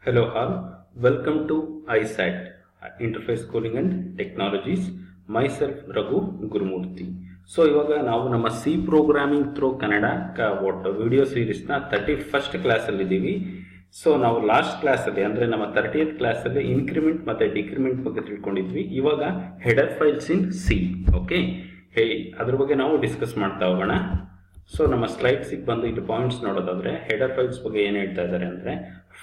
Hello all, welcome to ISAT, Interface Schooling and Technologies. Myself Raghu Gurumurthy. So ಇವಾಗ ನಾವು ನಮ್ಮ C programming through Kannada ಒಟ್ಟು video ಸೀರೀಸ್ನ 31st ಕ್ಲಾಸಲ್ಲಿ ಇದ್ದೀವಿ. ಸೊ ನಾವು ಲಾಸ್ಟ್ ಕ್ಲಾಸಲ್ಲಿ ಅಂದರೆ ನಮ್ಮ 30th ಕ್ಲಾಸಲ್ಲಿ ಇನ್ಕ್ರಿಮೆಂಟ್ ಮತ್ತು ಡಿಕ್ರಿಮೆಂಟ್ ಬಗ್ಗೆ ತಿಳ್ಕೊಂಡಿದ್ವಿ. ಇವಾಗ ಹೆಡರ್ ಫೈಲ್ಸ್ ಇನ್ ಸಿ. ಓಕೆ, ಅದ್ರ ಬಗ್ಗೆ ನಾವು ಡಿಸ್ಕಸ್ ಮಾಡ್ತಾ ಹೋಗೋಣ. ಸೊ ನಮ್ಮ ಸ್ಲೈಡ್ಸಿಗೆ ಬಂದು ಇಲ್ಲಿ ಪಾಯಿಂಟ್ಸ್ ನೋಡೋದಾದ್ರೆ ಹೆಡರ್ ಫೈಲ್ಸ್ ಬಗ್ಗೆ ಏನು ಹೇಳ್ತಾ ಇದ್ದಾರೆ ಅಂದರೆ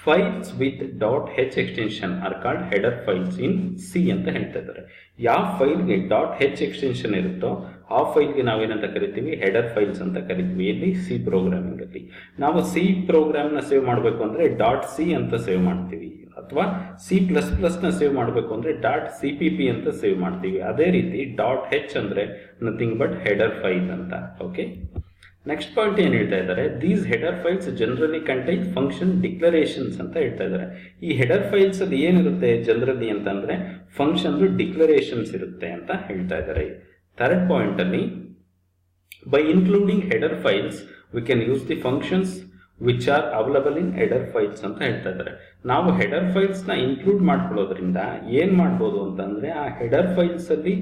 files with .h extension are called header files in C ಅಂತ ಹೇಳ್ತಾ ಇದ್ದಾರೆ. ಯಾವ ಫೈಲ್ಗೆ .h ಎಕ್ಸ್ಟೆನ್ಷನ್ ಇರುತ್ತೋ ಆ ಫೈಲ್ಗೆ ನಾವೇನಂತ ಕರಿತೀವಿ, ಹೆಡರ್ ಫೈಲ್ಸ್ ಅಂತ ಕರಿತೀವಿ. ಇಲ್ಲಿ ಸಿ ಪ್ರೋಗ್ರಾಮಿಂಗ್ ಅಲ್ಲಿ ನಾವು ಸಿ ಪ್ರೋಗ್ರಾಮ್ನ ಸೇವ್ ಮಾಡಬೇಕು ಅಂದರೆ .c ಅಂತ ಸೇವ್ ಮಾಡ್ತೀವಿ, ಅಥವಾ C++ ನ ಸೇವ್ ಮಾಡಬೇಕು ಅಂದರೆ .cpp ಅಂತ ಸೇವ್ ಮಾಡ್ತೀವಿ. ಅದೇ ರೀತಿ .h ಅಂದರೆ ನಥಿಂಗ್ ಬಟ್ ಹೆಡರ್ ಫೈಲ್ ಅಂತ. ಓಕೆ, ನೆಕ್ಸ್ಟ್ ಪಾಯಿಂಟ್ ಏನು ಹೇಳ್ತಾ ಇದ್ದಾರೆ, these header files generally contain function declarations ಅಂತ ಹೇಳ್ತಾ ಇದ್ದಾರೆ. ಈ ಹೆಡರ್ ಫೈಲ್ಸ್ ಅಲ್ಲಿ ಏನಿರುತ್ತೆ ಜನರಲಿ ಅಂತಂದ್ರೆ ಫಂಕ್ಷನ್ ಡಿಕ್ಲರೇಷನ್ಸ್ ಇರುತ್ತೆ ಅಂತ ಹೇಳ್ತಾ ಇದ್ದಾರೆ. ಥರ್ಡ್ ಪಾಯಿಂಟ್ ಅಲ್ಲಿ by including header files we can use the functions which are available in header files ಅಂತ ಹೇಳ್ತಾ ಇದ್ದಾರೆ. ನಾವು ಹೆಡರ್ ಫೈಲ್ಸ್ ನ ಇನ್ಕ್ಲೂಡ್ ಮಾಡ್ಕೊಳ್ಳೋದ್ರಿಂದ ಏನ್ ಮಾಡ್ಬೋದು ಅಂತಂದ್ರೆ ಆ ಹೆಡರ್ ಫೈಲ್ಸ್ ಅಲ್ಲಿ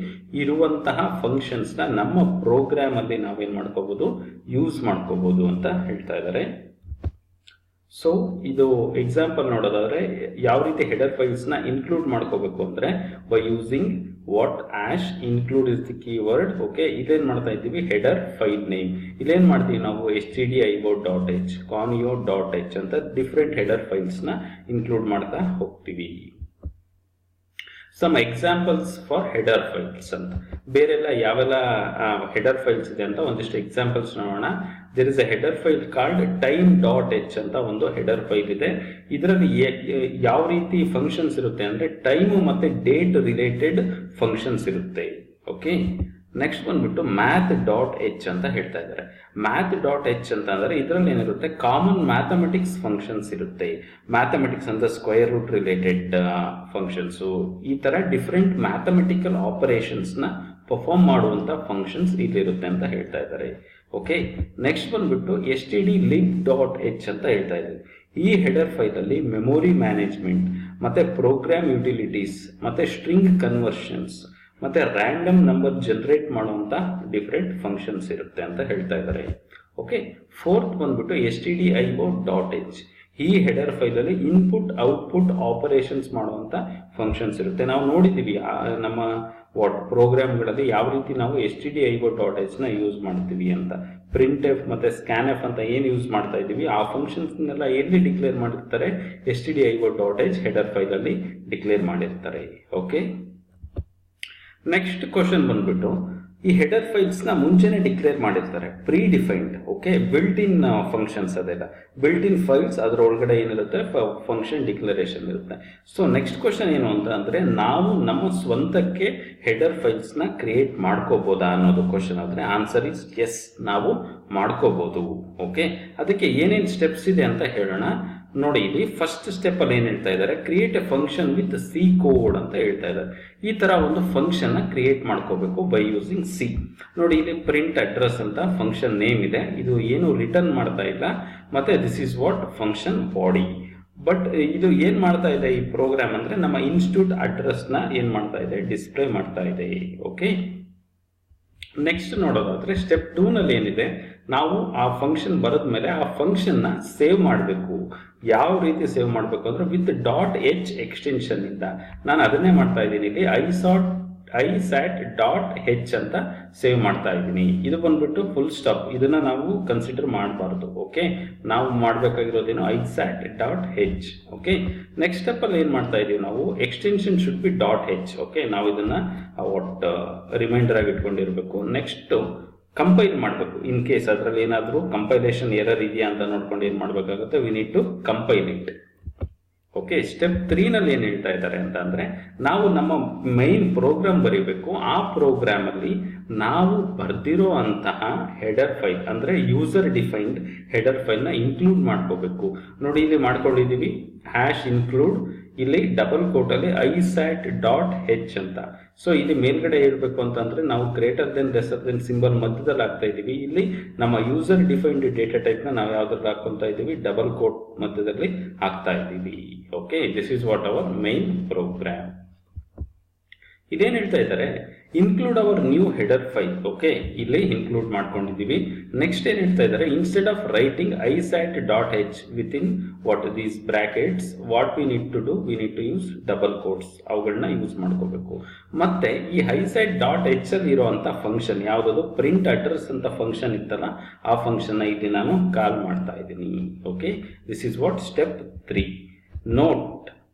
ಇರುವಂತಹ ಫಂಕ್ಷನ್ಸ್ ನ ನಮ್ಮ ಪ್ರೋಗ್ರಾಮ್ ಅಲ್ಲಿ ನಾವೇನ್ ಮಾಡ್ಕೋಬಹುದು, ಯೂಸ್ ಮಾಡ್ಕೋಬಹುದು ಅಂತ ಹೇಳ್ತಾ ಇದ್ದಾರೆ. ಸೊ ಇದು ಎಕ್ಸಾಂಪಲ್ ನೋಡೋದಾದ್ರೆ ಯಾವ ರೀತಿ ಹೆಡರ್ ಫೈಲ್ಸ್ ನ ಇನ್ಕ್ಲೂಡ್ ಮಾಡ್ಕೋಬೇಕು ಅಂದ್ರೆ by using what hash include is the keyword. Okay, ಇಲ್ಲೇನ್ ಮಾಡ್ತಾ ಇದ್ದೀವಿ, ಹೆಡರ್ ಫೈಲ್ ನೇಮ್. ಇಲ್ಲೇನ್ ಮಾಡ್ತೀವಿ ನಾವು stdio.h, conio.h ಅಂತ ಡಿಫ್ರೆಂಟ್ ಹೆಡರ್ ಫೈಲ್ಸ್ ನ ಇನ್ಕ್ಲೂಡ್ ಮಾಡ್ತಾ ಹೋಗ್ತೀವಿ. Some examples for header files ಅಂತ ಬೇರೆಲ್ಲ ಯಾವೆಲ್ಲ ಹೆಡರ್ ಫೈಲ್ಸ್ ಇದೆ ಅಂತ ಒಂದಿಷ್ಟು ಎಕ್ಸಾಂಪಲ್ಸ್ ನೋಡೋಣ. There is a header file called time.h ಅಂತ ಒಂದು ಹೆಡರ್ ಫೈಲ್ ಇದೆ. ಇದರಲ್ಲಿ ಯಾವ ರೀತಿ ಫಂಕ್ಷನ್ಸ್ ಇರುತ್ತೆ ಅಂದ್ರೆ ಟೈಮ್ ಮತ್ತೆ ಡೇಟ್ ರಿಲೇಟೆಡ್ ಫಂಕ್ಷನ್ಸ್ ಇರುತ್ತೆ. ಓಕೆ, ನೆಕ್ಸ್ಟ್ ಬಂದ್ಬಿಟ್ಟು math.h ಅಂತ ಹೇಳ್ತಾ ಇದ್ದಾರೆ. math.h ಅಂತ ಅಂದ್ರೆ ಇದರಲ್ಲಿ ಏನಿರುತ್ತೆ, ಕಾಮನ್ ಮ್ಯಾಥಮೆಟಿಕ್ಸ್ ಫಂಕ್ಷನ್ಸ್ ಇರುತ್ತೆ. ಮ್ಯಾಥಮೆಟಿಕ್ಸ್ ಅಂದ್ರೆ ಸ್ಕ್ವೇರ್ ರೂಟ್ ರಿಲೇಟೆಡ್ ಫಂಕ್ಷನ್ಸ್, ಈ ತರ ಡಿಫ್ರೆಂಟ್ ಮ್ಯಾಥಮೆಟಿಕಲ್ ಆಪರೇಷನ್ಸ್ ನ ಪರ್ಫಾರ್ಮ್ ಮಾಡುವಂತ ಫಂಕ್ಷನ್ಸ್ ಇಲ್ಲಿರುತ್ತೆ ಅಂತ ಹೇಳ್ತಾ ಇದ್ದಾರೆ. ಓಕೆ, ನೆಕ್ಸ್ಟ್ ಬಂದ್ಬಿಟ್ಟು stdlib.h ಅಂತ ಹೇಳ್ತಾ ಇದ್ದಾರೆ. ಈ ಹೆಡರ್ ಫೈಲ್ ಅಲ್ಲಿ ಮೆಮೊರಿ ಮ್ಯಾನೇಜ್ಮೆಂಟ್ ಮತ್ತೆ ಪ್ರೋಗ್ರಾಮ್ ಯುಟಿಲಿಟೀಸ್ ಮತ್ತೆ ಸ್ಟ್ರಿಂಗ್ ಕನ್ವರ್ಷನ್ಸ್ ಮತ್ತೆ ರ್ಯಾಂಡಮ್ ನಂಬರ್ ಜನರೇಟ್ ಮಾಡುವಂತ ಡಿಫರೆಂಟ್ ಫಂಕ್ಷನ್ಸ್ ಇರುತ್ತೆ ಅಂತ ಹೇಳ್ತಾ ಇದ್ದಾರೆ. ಓಕೆ, ಫೋರ್ತ್ ಬಂದ್ಬಿಟ್ಟು stdio.h. ಈ ಹೆಡರ್ ಫೈಲ್ ಅಲ್ಲಿ ಇನ್ಪುಟ್ ಔಟ್ಪುಟ್ ಆಪರೇಷನ್ಸ್ ಮಾಡುವಂತ ಫಂಕ್ಷನ್ಸ್ ಇರುತ್ತೆ. ನಾವು ನೋಡಿದೀವಿ ನಮ್ಮ ಪ್ರೋಗ್ರಾಮ್ಗಳಲ್ಲಿ ಯಾವ ರೀತಿ ನಾವು stdio.h ನ ಯೂಸ್ ಮಾಡ್ತೀವಿ ಅಂತ. ಪ್ರಿಂಟ್ ಎಫ್ ಮತ್ತೆ ಸ್ಕ್ಯಾನ್ ಎಫ್ ಅಂತ ಏನು ಯೂಸ್ ಮಾಡ್ತಾ ಇದೀವಿ ಆ ಫಂಕ್ಷನ್ಸ್ ನೆಲ್ಲ ಎಲ್ಲಿ ಡಿಕ್ಲೇರ್ ಮಾಡಿರ್ತಾರೆ, stdio.h ಹೆಡರ್ ಫೈಲ್ ಅಲ್ಲಿ ಡಿಕ್ಲೇರ್ ಮಾಡಿರ್ತಾರೆ. ಓಕೆ, ನೆಕ್ಸ್ಟ್ ಕ್ವಶನ್ ಬಂದ್ಬಿಟ್ಟು ಈ ಹೆಡರ್ ಫೈಲ್ಸ್ ನ ಮುಂಚೆನೆ ಡಿಕ್ಲೇರ್ ಮಾಡಿರ್ತಾರೆ, predefined. Okay, built in functions ಅದೆಲ್ಲ ಬಿಲ್ಟ್ ಇನ್ ಫೈಲ್ಸ್, ಅದರೊಳಗಡೆ ಏನಿರುತ್ತೆ ಫಂಕ್ಷನ್ ಡಿಕ್ಲರೇಷನ್ ಇರುತ್ತೆ. ಸೊ ನೆಕ್ಸ್ಟ್ ಕ್ವಶನ್ ಏನು ಅಂತ ಅಂದ್ರೆ ನಾವು ನಮ್ಮ ಸ್ವಂತಕ್ಕೆ ಹೆಡರ್ ಫೈಲ್ಸ್ ನ ಕ್ರಿಯೇಟ್ ಮಾಡ್ಕೋಬಹುದಾ ಅನ್ನೋದು ಕ್ವಶನ್. ಆದ್ರೆ ಆನ್ಸರ್ ಇಸ್ ಎಸ್, ನಾವು ಮಾಡ್ಕೋಬಹುದು. ಓಕೆ, ಅದಕ್ಕೆ ಏನೇನು ಸ್ಟೆಪ್ಸ್ ಇದೆ ಅಂತ ಹೇಳೋಣ. ನೋಡಿ, ಇಲ್ಲಿ ಫಸ್ಟ್ ಸ್ಟೆಪ್ ಅಲ್ಲಿ ಏನ್ ಹೇಳ್ತಾ ಇದ್ದಾರೆ, create A function with C code ಅಂತ ಹೇಳ್ತಾ ಇದ್ದಾರೆ. ಈ ತರ ಒಂದು ಫಂಕ್ಷನ್ ನ ಕ್ರಿಯೇಟ್ ಮಾಡ್ಕೋಬೇಕು ಬೈ ಯೂಸಿಂಗ್ ಸಿ. ನೋಡಿ, ಇಲ್ಲಿ ಪ್ರಿಂಟ್ ಅಡ್ರೆಸ್ ಅಂತ ಫಂಕ್ಷನ್ ನೇಮ್ ಇದೆ, ಇದು ಏನು ರಿಟರ್ನ್ ಮಾಡ್ತಾ ಇಲ್ಲ. ಮತ್ತೆ this is what function body. But ಇದು ಏನ್ ಮಾಡ್ತಾ ಇದೆ ಈ ಪ್ರೋಗ್ರಾಮ್ ಅಂದ್ರೆ ನಮ್ಮ ಇನ್ಸ್ಟಿಟ್ಯೂಟ್ ಅಡ್ರೆಸ್ ನ ಏನ್ ಮಾಡ್ತಾ ಇದೆ, ಡಿಸ್ಪ್ಲೇ ಮಾಡ್ತಾ ಇದೆ. ಓಕೆ, ನೆಕ್ಸ್ಟ್ ನೋಡೋದಾದ್ರೆ ಸ್ಟೆಪ್ 2 ನಲ್ಲಿ ಏನಿದೆ, ನಾವು ಆ ಫಂಕ್ಷನ್ ಬರೆದ್ಮೇಲೆ ಆ ಫಂಕ್ಷನ್ ನ ಸೇವ್ ಮಾಡಬೇಕು. ಯಾವ ರೀತಿ ಸೇವ್ ಮಾಡಬೇಕು ಅಂದ್ರೆ ವಿತ್ .h ಎಕ್ಸ್ಟೆನ್ಷನ್ ಇಂದ. ನಾನು ಅದನ್ನೇ ಮಾಡ್ತಾ ಇದ್ದೀನಿ, ಇಲ್ಲಿ isat.h ಅಂತ ಸೇವ್ ಮಾಡ್ತಾ ಇದ್ದೀನಿ. ಇದು ಬಂದ್ಬಿಟ್ಟು ಫುಲ್ ಸ್ಟಾಪ್, ಇದನ್ನ ನಾವು ಕನ್ಸಿಡರ್ ಮಾಡಬಾರ್ದು. ಓಕೆ, ನಾವು ಮಾಡಬೇಕಾಗಿರೋದೇನು isat.h. ಓಕೆ, ನೆಕ್ಸ್ಟ್ ಸ್ಟೆಪ್ ಅಲ್ಲಿ ಏನ್ ಮಾಡ್ತಾ ಇದೀವಿ ನಾವು, extension should be .h. Okay, ನಾವು ಇದನ್ನ ರಿಮೈಂಡರ್ ಆಗಿ ಇಟ್ಕೊಂಡಿರ್ಬೇಕು. ನೆಕ್ಸ್ಟ್ ಕಂಪೈಲ್ ಮಾಡಬೇಕು. ಇನ್ ಕೇಸ್ ಅದರಲ್ಲಿ ಏನಾದರೂ ಕಂಪೈಲೇಷನ್ ಎರರ್ ಇದೆಯಾ ಅಂತ ನೋಡ್ಕೊಂಡು ಏನ್ ಮಾಡಬೇಕಾಗುತ್ತೆ, we need to compile it. Okay, step 3 ನಲ್ಲಿ ಏನ್ ಹೇಳ್ತಾ ಇದ್ದಾರೆ ಅಂತ ಅಂದ್ರೆ ನಾವು ನಮ್ಮ ಮೈನ್ ಪ್ರೋಗ್ರಾಮ್ ಬರೀಬೇಕು. ಆ ಪ್ರೋಗ್ರಾಮ್ ಅಲ್ಲಿ ನಾವು ಬರ್ದಿರೋ ಅಂತಹ ಹೆಡರ್ ಫೈಲ್ ಅಂದ್ರೆ ಯೂಸರ್ ಡಿಫೈನ್ಡ್ ಹೆಡರ್ ಫೈಲ್ ನ ಇನ್ಕ್ಲೂಡ್ ಮಾಡ್ಕೋಬೇಕು. ನೋಡಿ, ಇಲ್ಲಿ ಮಾಡ್ಕೊಂಡಿದೀವಿ include ಇಲ್ಲಿ ಡಬಲ್ ಕೋಟಲ್ಲಿ ಐಸ್ಯಾಟ್ ಡಾಟ್ ಹೆಚ್ ಅಂತ. ಸೊ ಇಲ್ಲಿ ಮೇಲ್ಗಡೆ ಹೇಳ್ಬೇಕು ಅಂತಂದ್ರೆ ನಾವು greater than lesser then symbol ಮಧ್ಯದಲ್ಲಿ ಹಾಕ್ತಾ ಇದೀವಿ. ಇಲ್ಲಿ ನಮ್ಮ ಯೂಸರ್ ಡಿಫೈನ್ಡ್ ಡೇಟಾ ಟೈಪ್ ನ ನಾವು ಯಾವ್ದ್ರಲ್ಲಿ ಹಾಕೊಂತ ಇದೀವಿ, ಡಬಲ್ ಕೋಟ್ ಮಧ್ಯದಲ್ಲಿ ಹಾಕ್ತಾ ಇದೀವಿ. Okay, this is what our main program. ಇದೇನ್ ಹೇಳ್ತಾ ಇದ್ದಾರೆ, include our new header file. Okay, ಇಲ್ಲಿ ಇನ್ಕ್ಲೂಡ್ ಮಾಡ್ಕೊಂಡಿದ್ದೀವಿ. ನೆಕ್ಸ್ಟ್ ಏನ್ ಹೇಳ್ತಾ ಇದ್ದಾರೆ, instead of writing isat dot h with in what these brackets, what we need to do, we need to use double quotes. ಅವುಗಳನ್ನ use ಮಾಡ್ಕೋಬೇಕು. ಮತ್ತೆ ಈ ಐಸ್ಯಾಟ್ dot ಹೆಚ್ ಅಲ್ಲಿ ಇರುವಂತ ಫಂಕ್ಷನ್ ಯಾವ್ದು, ಪ್ರಿಂಟ್ ಅಡ್ರೆಸ್ ಅಂತ ಫಂಕ್ಷನ್ ಇತ್ತಲ್ಲ, ಆ ಫಂಕ್ಷನ್ ಇಲ್ಲಿ ನಾನು ಕಾಲ್ ಮಾಡ್ತಾ ಇದ್ದೀನಿ. Okay, this is what step 3. Note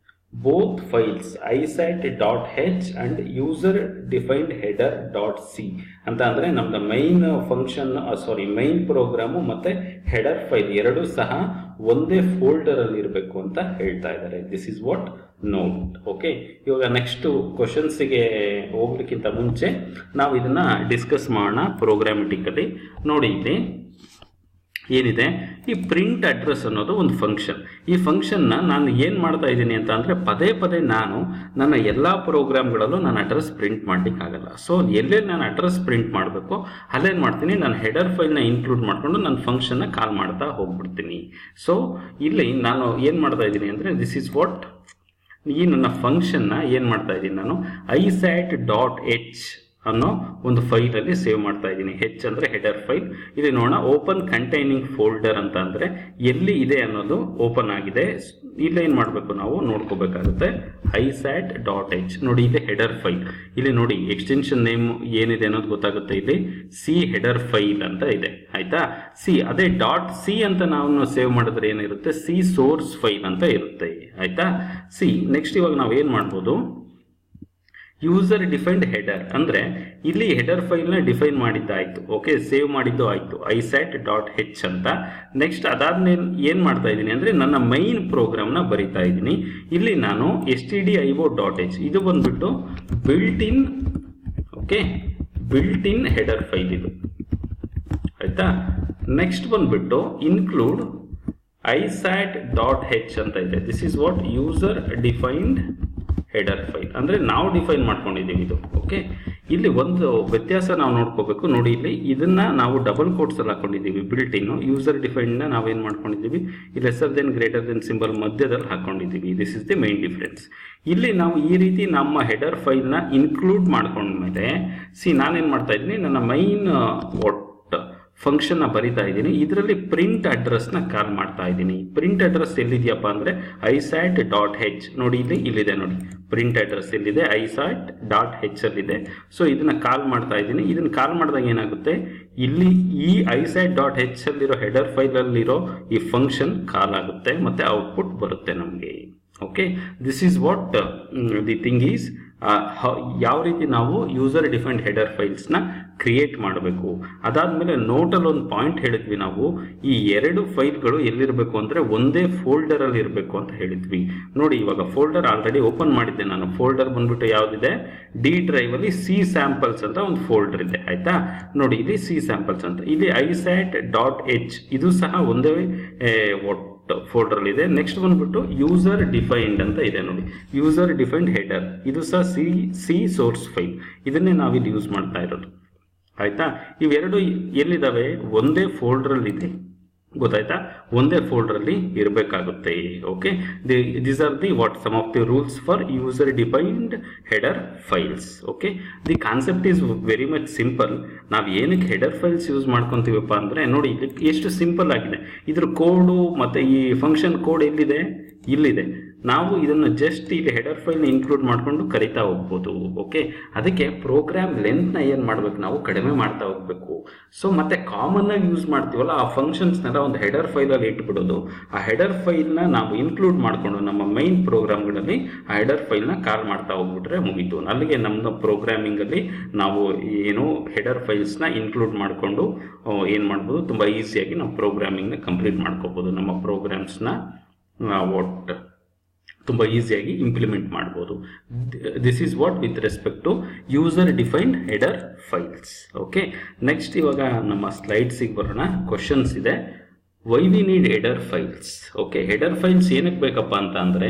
both files isat.h and user defined header.c ಅಂತ ಅಂದ್ರೆ ನಮ್ದು ಮೈನ್ ಫಂಕ್ಷನ್ ಮೈನ್ ಪ್ರೋಗ್ರಾಮ್ ಮತ್ತೆ ಹೆಡರ್ ಫೈಲ್ ಎರಡೂ ಸಹ ಒಂದೇ ಫೋಲ್ಡರ್ ಅಲ್ಲಿ ಇರಬೇಕು ಅಂತ ಹೇಳ್ತಾ ಇದ್ದಾರೆ. This is what note. Okay, ಇವಾಗ ನೆಕ್ಸ್ಟ್ ಕ್ವಶನ್ಸ್ ಗೆ ಹೋಗ್ಲಿಕ್ಕಿಂತ ಮುಂಚೆ ನಾವು ಇದನ್ನ ಡಿಸ್ಕಸ್ ಮಾಡೋಣ ಪ್ರೋಗ್ರಾಮೆಟಿಕಲಿ. ನೋಡಿ, ಇಲ್ಲಿ ಏನಿದೆ, ಈ ಪ್ರಿಂಟ್ ಅಡ್ರೆಸ್ ಅನ್ನೋದು ಒಂದು ಫಂಕ್ಷನ್. ಈ ಫಂಕ್ಷನ್ನ ನಾನು ಏನು ಮಾಡ್ತಾ ಇದ್ದೀನಿ ಅಂತ ಅಂದರೆ, ಪದೇ ಪದೇ ನಾನು ನನ್ನ ಎಲ್ಲ ಪ್ರೋಗ್ರಾಮ್ಗಳಲ್ಲೂ ನಾನು ಅಡ್ರೆಸ್ ಪ್ರಿಂಟ್ ಮಾಡ್ಲಿಕ್ಕೆ ಆಗಲ್ಲ. ಸೊ ಎಲ್ಲೆಲ್ಲಿ ನಾನು ಅಡ್ರೆಸ್ ಪ್ರಿಂಟ್ ಮಾಡಬೇಕು ಅಲ್ಲೇನು ಮಾಡ್ತೀನಿ, ನಾನು ಹೆಡರ್ ಫೈಲ್ನ ಇನ್ಕ್ಲೂಡ್ ಮಾಡಿಕೊಂಡು ನನ್ನ ಫಂಕ್ಷನ್ನ ಕಾಲ್ ಮಾಡ್ತಾ ಹೋಗ್ಬಿಡ್ತೀನಿ. ಸೊ ಇಲ್ಲಿ ನಾನು ಏನು ಮಾಡ್ತಾ ಇದ್ದೀನಿ ಅಂದರೆ, ದಿಸ್ ಇಸ್ ವಾಟ್, ಈ ನನ್ನ ಫಂಕ್ಷನ್ನ ಏನು ಮಾಡ್ತಾ ಇದ್ದೀನಿ ನಾನು, ಐಸ್ಯಾಟ್ ಡಾಟ್ ಹೆಚ್ ಅನ್ನೋ ಒಂದು ಫೈಲಲ್ಲಿ ಸೇವ್ ಮಾಡ್ತಾ ಇದ್ದೀನಿ. ಹೆಚ್ ಅಂದರೆ ಹೆಡರ್ ಫೈಲ್. ಇಲ್ಲಿ ನೋಡೋಣ, ಓಪನ್ ಕಂಟೈನಿಂಗ್ ಫೋಲ್ಡರ್ ಅಂತ ಅಂದರೆ ಎಲ್ಲಿ ಇದೆ ಅನ್ನೋದು ಓಪನ್ ಆಗಿದೆ. ಇಲ್ಲಿ ಏನು ಮಾಡಬೇಕು, ನಾವು ನೋಡ್ಕೋಬೇಕಾಗುತ್ತೆ. ಐಸ್ಯಾಟ್ ಡಾಟ್ ಹೆಚ್ ನೋಡಿ, ಇಲ್ಲಿ ಹೆಡರ್ ಫೈಲ್. ಇಲ್ಲಿ ನೋಡಿ, ಎಕ್ಸ್ಟೆನ್ಷನ್ ನೇಮ್ ಏನಿದೆ ಅನ್ನೋದು ಗೊತ್ತಾಗುತ್ತೆ. ಇಲ್ಲಿ ಸಿ ಹೆಡರ್ ಫೈಲ್ ಅಂತ ಇದೆ, ಆಯ್ತಾ. ಸಿ ಅದೇ ಡಾಟ್ ಸಿ ಅಂತ ನಾವು ಸೇವ್ ಮಾಡಿದ್ರೆ ಏನಿರುತ್ತೆ, ಸಿ ಸೋರ್ಸ್ ಫೈಲ್ ಅಂತ ಇರುತ್ತೆ, ಆಯ್ತಾ. ಸಿ ನೆಕ್ಸ್ಟ್ ಇವಾಗ ನಾವು ಏನು ಮಾಡ್ಬೋದು, ಯೂಸರ್ ಡಿಫೈನ್ಡ್ ಹೆಡರ್ ಅಂದ್ರೆ ಇಲ್ಲಿ ಹೆಡರ್ ಫೈಲ್ನ ಡಿಫೈನ್ ಮಾಡಿದ್ದಾಯ್ತು. ಓಕೆ, ಸೇವ್ ಮಾಡಿದ್ದು ಆಯ್ತು, ಐಸ್ಯಾಟ್ ಡಾಟ್ ಹೆಚ್ ಅಂತ. ನೆಕ್ಸ್ಟ್ ಅದಾದ್ಮೇಲೆ ಏನು ಮಾಡ್ತಾ ಇದ್ದೀನಿ ಅಂದರೆ, ನನ್ನ ಮೈನ್ ಪ್ರೋಗ್ರಾಮ್ನ ಬರಿತಾ ಇದ್ದೀನಿ. ಇಲ್ಲಿ ನಾನು stdio ಡಾಟ್ ಹೆಚ್ ಇದು ಬಂದ್ಬಿಟ್ಟು built in, okay, built in header file ಇದು, ಆಯ್ತಾ. ನೆಕ್ಸ್ಟ್ ಬಂದ್ಬಿಟ್ಟು ಇನ್ಕ್ಲೂಡ್ ಐಸ್ಯಾಟ್ ಡಾಟ್ ಹೆಚ್ ಅಂತ ಇದೆ. This is what user defined header file ಅಂದ್ರೆ ನಾವು ಡಿಫೈನ್ ಮಾಡ್ಕೊಂಡಿದ್ದೀವಿ ಇದು. ಓಕೆ, ಇಲ್ಲಿ ಒಂದು ವ್ಯತ್ಯಾಸ ನಾವು ನೋಡ್ಕೋಬೇಕು. ನೋಡಿ, ಇಲ್ಲಿ ಇದನ್ನ ನಾವು ಡಬಲ್ ಕೋಟ್ಸ್ ಅಲ್ಲಿ ಹಾಕೊಂಡಿದ್ದೀವಿ, ಬಿಲ್ಟ್ ಇನ್. ಯೂಸರ್ ಡಿಫೈನ್ಡ್ ನಾವೇನು ಮಾಡ್ಕೊಂಡಿದ್ದೀವಿ, ಈ lesser than greater than symbol ಮಧ್ಯದಲ್ಲಿ ಹಾಕೊಂಡಿದ್ದೀವಿ. This is the main difference. ಇಲ್ಲಿ ನಾವು ಈ ರೀತಿ ನಮ್ಮ ಹೆಡರ್ ಫೈಲ್ನ ಇನ್ಕ್ಲೂಡ್ ಮಾಡ್ಕೊಂಡ್ಮೇಲೆ ನಾನೇನು ಮಾಡ್ತಾ ಇದ್ದೀನಿ, ನನ್ನ ಮೈನ್ ಫಂಕ್ಷನ್ನ ಬರಿತಾ ಇದ್ದೀನಿ. ಇದರಲ್ಲಿ ಪ್ರಿಂಟ್ ಅಡ್ರೆಸ್ನ ಕಾಲ್ ಮಾಡ್ತಾ ಇದ್ದೀನಿ. ಪ್ರಿಂಟ್ ಅಡ್ರೆಸ್ ಎಲ್ಲಿದೆಯಪ್ಪ ಅಂದರೆ ಐಸ್ಯಾಟ್ ಡಾಟ್ ಹೆಚ್. ನೋಡಿ, ಇಲ್ಲಿದೆ ನೋಡಿ, ಪ್ರಿಂಟ್ ಅಡ್ರೆಸ್ ಎಲ್ಲಿದೆ, ಐಸ್ಯಾಟ್ ಡಾಟ್ ಹೆಚ್ ಅಲ್ಲಿದೆ. ಸೊ ಇದನ್ನ ಕಾಲ್ ಮಾಡ್ತಾ ಇದ್ದೀನಿ. ಇದನ್ನ ಕಾಲ್ ಮಾಡಿದಾಗ ಏನಾಗುತ್ತೆ, ಇಲ್ಲಿ ಈ ಐಸ್ಯಾಟ್ ಡಾಟ್ ಹೆಚ್ ಅಲ್ಲಿರೋ ಹೆಡರ್ ಫೈಲ್ ಅಲ್ಲಿರೋ ಈ ಫಂಕ್ಷನ್ ಕಾಲ್ ಆಗುತ್ತೆ ಮತ್ತೆ ಔಟ್ಪುಟ್ ಬರುತ್ತೆ ನಮಗೆ. Okay, this is what the thing is, ಯಾವ ರೀತಿ ನಾವು ಯೂಸರ್ ಡಿಫೈನ್ಡ್ ಹೆಡರ್ ಫೈಲ್ಸ್ನ ಕ್ರಿಯೇಟ್ ಮಾಡಬೇಕು. ಅದಾದಮೇಲೆ ನೋಟಲ್ಲಿ ಒಂದು ಪಾಯಿಂಟ್ ಹೇಳಿದ್ವಿ ನಾವು, ಈ ಎರಡು ಫೈಲ್ಗಳು ಎಲ್ಲಿರಬೇಕು ಅಂದರೆ ಒಂದೇ ಫೋಲ್ಡರಲ್ಲಿ ಇರಬೇಕು ಅಂತ ಹೇಳಿದ್ವಿ. ನೋಡಿ, ಇವಾಗ ಫೋಲ್ಡರ್ ಆಲ್ರೆಡಿ ಓಪನ್ ಮಾಡಿದ್ದೆ ನಾನು. ಫೋಲ್ಡರ್ ಬಂದ್ಬಿಟ್ಟು ಯಾವುದಿದೆ, ಡಿ ಡ್ರೈವಲ್ಲಿ ಸಿ ಸ್ಯಾಂಪಲ್ಸ್ ಅಂತ ಒಂದು ಫೋಲ್ಡರ್ ಇದೆ, ಆಯ್ತಾ. ನೋಡಿ, ಇಲ್ಲಿ ಸಿ ಸ್ಯಾಂಪಲ್ಸ್ ಅಂತ, ಇಲ್ಲಿ ಐಸ್ಯಾಟ್ ಡಾಟ್ ಹೆಚ್ ಇದು ಸಹ ಒಂದೇ ಫೋಲ್ಡರ್ ಇದೆ. ನೆಕ್ಸ್ಟ್ ಬಂದ್ಬಿಟ್ಟು ಯೂಸರ್ ಡಿಫೈನ್ಡ್ ಅಂತ ಇದೆ ನೋಡಿ, ಯೂಸರ್ ಡಿಫೈನ್ಡ್ ಹೆಡರ್ ಇದು ಸಹ ಸಿ ಸೋರ್ಸ್ ಫೈಲ್. ಇದನ್ನೇ ನಾವಿಲ್ಲಿ ಯೂಸ್ ಮಾಡ್ತಾ ಇರೋದು, ಆಯ್ತಾ. ಇವೆರಡು ಎಲ್ಲಿದ್ದಾವೆ, ಒಂದೇ ಫೋಲ್ಡರ್ ಅಲ್ಲಿ ಇದೆ, ಗೊತ್ತಾಯ್ತಾ, ಒಂದೇ ಫೋಲ್ಡರ್ ಅಲ್ಲಿ ಇರಬೇಕಾಗುತ್ತೆ. Okay, these are the what some of the rules for user defined header files. Okay, the concept is very much simple. ನಾವು ಏನಕ್ಕೆ ಹೆಡರ್ ಫೈಲ್ಸ್ ಯೂಸ್ ಮಾಡ್ಕೊತೀವಪ್ಪ ಅಂದರೆ, ನೋಡಿ ಎಷ್ಟು ಸಿಂಪಲ್ ಆಗಿದೆ. ಇದ್ರ ಕೋಡು ಮತ್ತೆ ಈ ಫಂಕ್ಷನ್ ಕೋಡ್ ಎಲ್ಲಿದೆ, ಇಲ್ಲಿದೆ. ನಾವು ಇದನ್ನು ಜಸ್ಟ್ ಇಲ್ಲಿ ಹೆಡರ್ ಫೈಲ್ನ ಇನ್ಕ್ಲೂಡ್ ಮಾಡಿಕೊಂಡು ಕರಿತಾ ಹೋಗ್ಬೋದು. ಓಕೆ, ಅದಕ್ಕೆ ಪ್ರೋಗ್ರಾಮ್ ಲೆಂತ್ನ ಏನು ಮಾಡ್ಬೇಕು, ನಾವು ಕಡಿಮೆ ಮಾಡ್ತಾ ಹೋಗ್ಬೇಕು. ಸೊ ಮತ್ತೆ ಕಾಮನ್ ಆಗಿ ಯೂಸ್ ಮಾಡ್ತೀವಲ್ಲ ಆ ಫಂಕ್ಷನ್ಸ್ನೆಲ್ಲ ಒಂದು ಹೆಡರ್ ಫೈಲಲ್ಲಿ ಇಟ್ಬಿಡೋದು. ಆ ಹೆಡರ್ ಫೈಲ್ನ ನಾವು ಇನ್ಕ್ಲೂಡ್ ಮಾಡಿಕೊಂಡು ನಮ್ಮ ಮೈನ್ ಪ್ರೋಗ್ರಾಮ್ಗಳಲ್ಲಿ ಆ ಹೆಡರ್ ಫೈಲ್ನ ಕಾಲ್ ಮಾಡ್ತಾ ಹೋಗ್ಬಿಟ್ರೆ ಮುಗೀತು. ಅಲ್ಲಿಗೆ ನಮ್ಮ ಪ್ರೋಗ್ರಾಮಿಂಗಲ್ಲಿ ನಾವು ಏನು ಹೆಡರ್ ಫೈಲ್ಸ್ನ ಇನ್ಕ್ಲೂಡ್ ಮಾಡಿಕೊಂಡು ಏನು ಮಾಡ್ಬೋದು, ತುಂಬ ಈಸಿಯಾಗಿ ನಾವು ಪ್ರೋಗ್ರಾಮಿಂಗ್ನ ಕಂಪ್ಲೀಟ್ ಮಾಡ್ಕೋಬೋದು. ನಮ್ಮ ಪ್ರೋಗ್ರಾಮ್ಸ್ನ ತುಂಬ ಈಸಿಯಾಗಿ ಇಂಪ್ಲಿಮೆಂಟ್ ಮಾಡ್ಬೋದು. This is what with respect to user defined header files. Okay, next ಇವಾಗ ನಮ್ಮ ಸ್ಲೈಡ್ಸಿಗೆ ಬರೋಣ. ಕ್ವಶನ್ಸ್ ಇದೆ. Why we need header files. Okay, header files ಏನಕ್ಕೆ ಬೇಕಪ್ಪ ಅಂತ ಅಂದರೆ,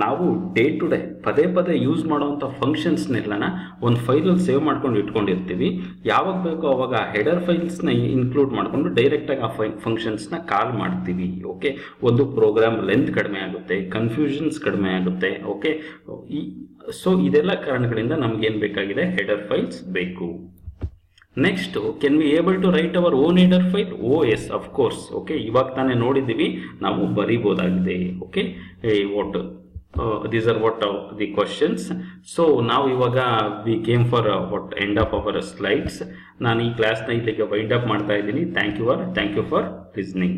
ನಾವು ಡೇ ಟು ಡೇ ಪದೇ ಪದೇ ಯೂಸ್ ಮಾಡುವಂಥ ಫಂಕ್ಷನ್ಸ್ನೆಲ್ಲನ ಒಂದು ಫೈಲಲ್ಲಿ ಸೇವ್ ಮಾಡ್ಕೊಂಡು ಇಟ್ಕೊಂಡಿರ್ತೀವಿ. ಯಾವಾಗ ಬೇಕೋ ಅವಾಗ ಹೆಡರ್ ಫೈಲ್ಸ್ನ ಇನ್ಕ್ಲೂಡ್ ಮಾಡಿಕೊಂಡು ಡೈರೆಕ್ಟಾಗಿ ಆ ಫಂಕ್ಷನ್ಸ್ನ ಕಾಲ್ ಮಾಡ್ತೀವಿ. ಓಕೆ, ಒಂದು ಪ್ರೋಗ್ರಾಮ್ ಲೆಂತ್ ಕಡಿಮೆ ಆಗುತ್ತೆ, ಕನ್ಫ್ಯೂಷನ್ಸ್ ಕಡಿಮೆ ಆಗುತ್ತೆ. ಓಕೆ, ಸೊ ಇದೆಲ್ಲ ಕಾರಣಗಳಿಂದ ನಮ್ಗೇನು ಬೇಕಾಗಿದೆ, ಹೆಡರ್ ಫೈಲ್ಸ್ ಬೇಕು. Next, can we able to write our own header file? Oh yes, of course. Okay, ಇವಾಗ ತಾನೇ ನೋಡಿದ್ದೀವಿ, ನಾವು ಬರಿಬೋದಾಗಿದೆ. Okay, what these are what the questions. So ನಾವು ಇವಾಗ we came for what end of our slides. ನಾನು ಈ ಕ್ಲಾಸ್ನ ಇಲ್ಲಿಗೆ ವೈಂಡ್ ಅಪ್ ಮಾಡ್ತಾ ಇದ್ದೀನಿ. Thank you for listening.